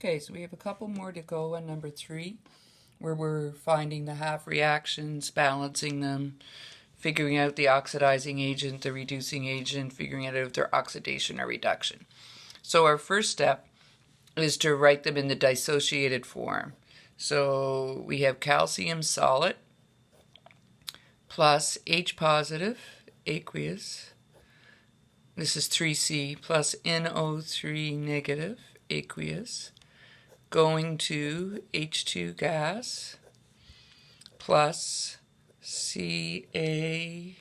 Okay, so we have a couple more to go on number 3, where we're finding the half reactions, balancing them, figuring out the oxidizing agent, the reducing agent, figuring out if they're oxidation or reduction. So our first step is to write them in the dissociated form. So we have calcium solid plus H positive aqueous. This is 3C plus NO3 negative aqueous going to H2 gas plus Ca,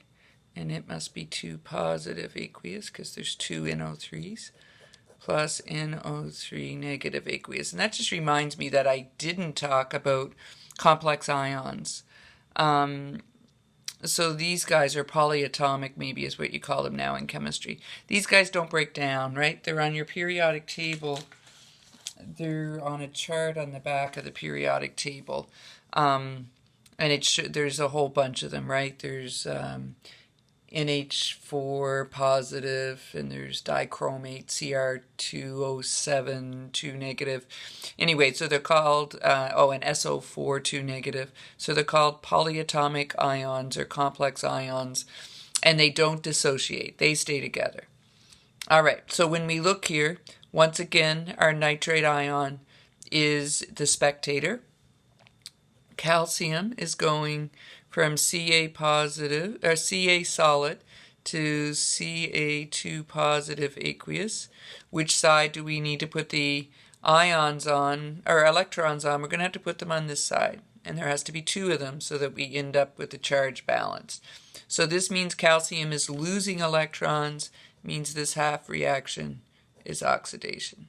and it must be 2 positive aqueous because there's 2 NO3s, plus NO3 negative aqueous. And that just reminds me that I didn't talk about complex ions. So these guys are polyatomic, maybe is what you call them now in chemistry. These guys don't break down, right? They're on your periodic table. They're on a chart on the back of the periodic table. And there's a whole bunch of them, right? There's NH4 positive, and there's dichromate, Cr2O7, 2 negative. Anyway, so they're called, and SO4, 2 negative. So they're called polyatomic ions or complex ions, and they don't dissociate. They stay together. All right, so when we look here, once again, our nitrate ion is the spectator. Calcium is going from Ca positive or Ca solid to Ca2 positive aqueous. Which side do we need to put the ions on, or electrons on? We're going to have to put them on this side, and there has to be 2 of them so that we end up with the charge balance. So this means calcium is losing electrons, means this half reaction is oxidation.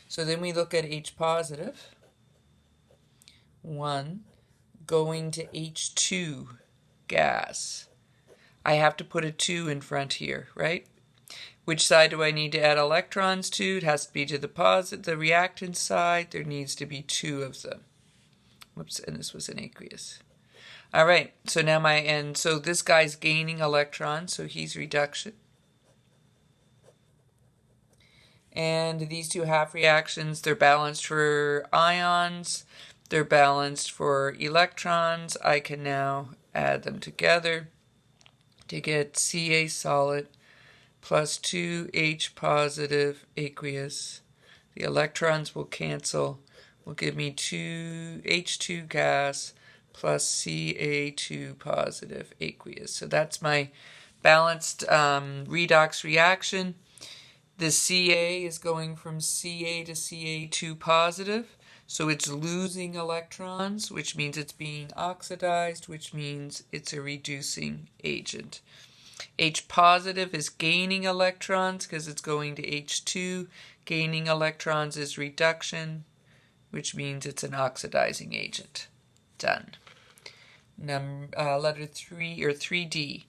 So then we look at H positive. 1 going to H2 gas. I have to put a 2 in front here, right? Which side do I need to add electrons to? It has to be to the reactant side. There needs to be 2 of them. Whoops, and this was an aqueous. All right, so now so this guy's gaining electrons, so he's reduction. And these 2 half reactions, they're balanced for ions. They're balanced for electrons. I can now add them together to get Ca solid plus 2H positive aqueous. The electrons will cancel. Will give me 2H2 gas plus Ca2 positive aqueous. So that's my balanced redox reaction. The Ca is going from Ca to Ca2 positive. So it's losing electrons, which means it's being oxidized, which means it's a reducing agent. H positive is gaining electrons because it's going to H2. Gaining electrons is reduction, which means it's an oxidizing agent. Done. Letter 3 or 3D.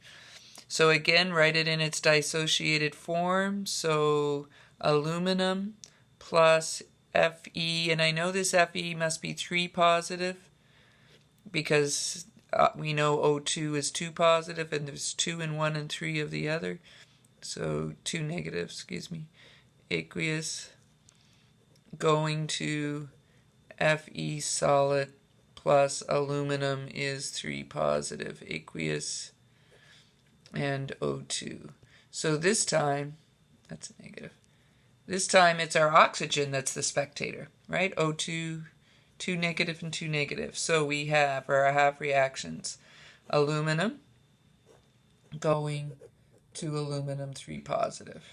So again, write it in its dissociated form. So aluminum plus Fe, and I know this Fe must be 3 positive because we know O2 is 2 positive and there's 2 in 1 and 3 of the other. So 2 negative, aqueous going to Fe solid plus aluminum is 3 positive aqueous and O2. So this time, that's a negative. This time it's our oxygen that's the spectator, right? O2, 2 negative and 2 negative. So we have our half reactions. Aluminum going to aluminum 3 positive.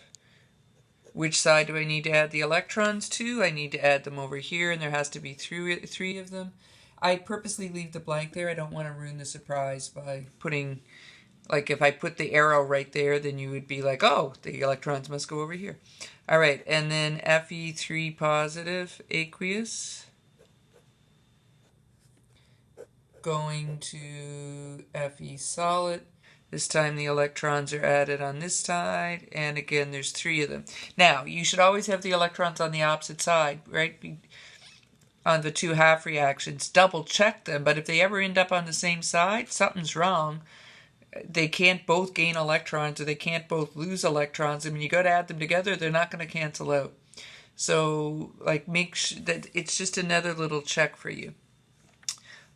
Which side do I need to add the electrons to? I need to add them over here, and there has to be 3 of them. I purposely leave the blank there. I don't want to ruin the surprise by putting, like if I put the arrow right there, then you would be like, oh, the electrons must go over here. All right, and then Fe3 positive aqueous going to Fe solid. This time the electrons are added on this side, and again there's 3 of them. Now, you should always have the electrons on the opposite side, right? On the 2 half reactions, double check them, but if they ever end up on the same side, something's wrong. They can't both gain electrons or they can't both lose electrons, and when you go to add them together, they're not going to cancel out. So like make sure that it's just another little check for you.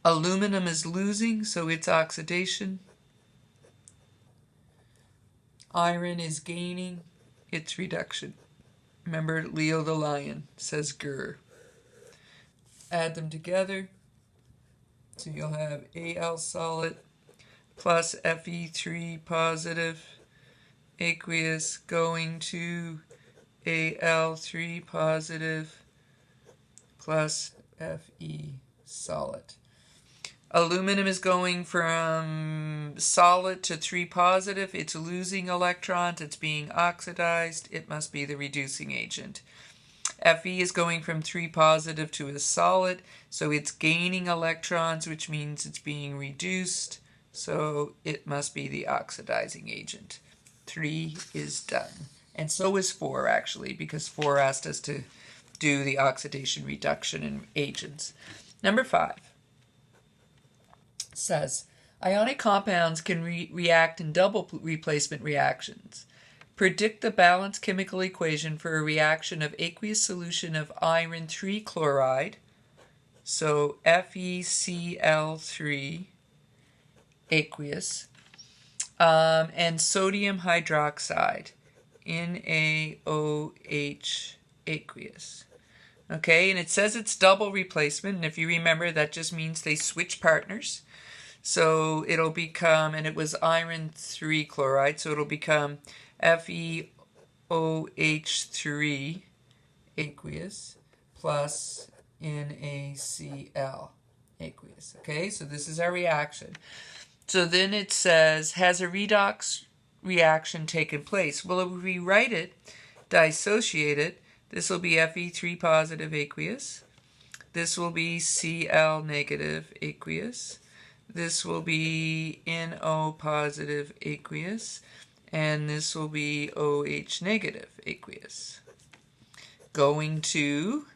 Aluminum is losing, so it's oxidation. Iron is gaining, it's reduction. Remember Leo the lion says grr. Add them together, so you'll have Al solid plus Fe3 positive aqueous going to Al3 positive plus Fe solid. Aluminum is going from solid to 3 positive. It's losing electrons. It's being oxidized. It must be the reducing agent. Fe is going from 3 positive to a solid, so it's gaining electrons, which means it's being reduced, so it must be the oxidizing agent. 3 is done. And so is 4, actually, because 4 asked us to do the oxidation reduction in agents. Number 5 says, ionic compounds can react in double replacement reactions. Predict the balanced chemical equation for a reaction of aqueous solution of iron 3 chloride, so FeCl3 aqueous, and sodium hydroxide, NaOH aqueous. Okay, and it says it's double replacement, and if you remember, that just means they switch partners. So it'll become, and it was iron 3 chloride, so it'll become FeOH3 aqueous plus NaCl aqueous. Okay, so this is our reaction. So then it says, has a redox reaction taken place? Well, if we write it, dissociate it, this will be Fe3 positive aqueous. This will be Cl negative aqueous. This will be NO positive aqueous. And this will be OH negative aqueous. Going to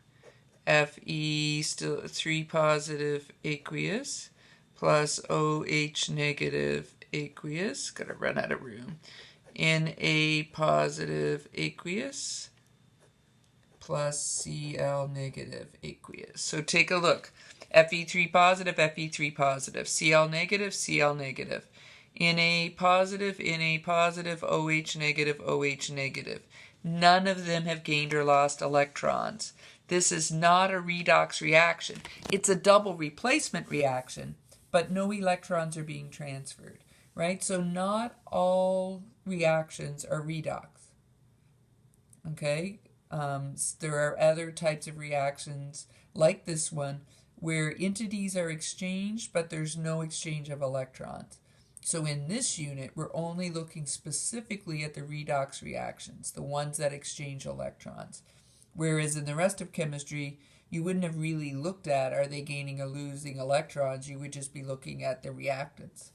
Fe still 3 positive aqueous plus OH negative aqueous. Gotta run out of room. Na positive aqueous plus Cl negative aqueous. So take a look. Fe3 positive, Fe3 positive. Cl negative, Cl negative. Na positive, OH negative, OH negative. None of them have gained or lost electrons. This is not a redox reaction. It's a double replacement reaction, but no electrons are being transferred, right? So not all reactions are redox, okay? There are other types of reactions like this one where entities are exchanged, but there's no exchange of electrons. So in this unit, we're only looking specifically at the redox reactions, the ones that exchange electrons. Whereas in the rest of chemistry, you wouldn't have really looked at are they gaining or losing electrons, you would just be looking at the reactants.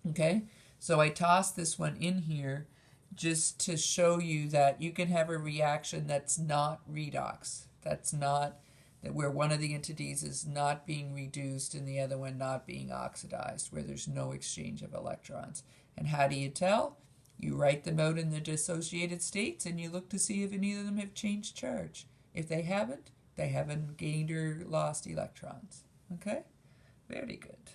Okay, so I tossed this one in here just to show you that you can have a reaction that's not redox. That's not that where one of the entities is not being reduced and the other one not being oxidized, where there's no exchange of electrons. And how do you tell? You write them out in the dissociated states and you look to see if any of them have changed charge. If they haven't gained or lost electrons. Okay? Very good.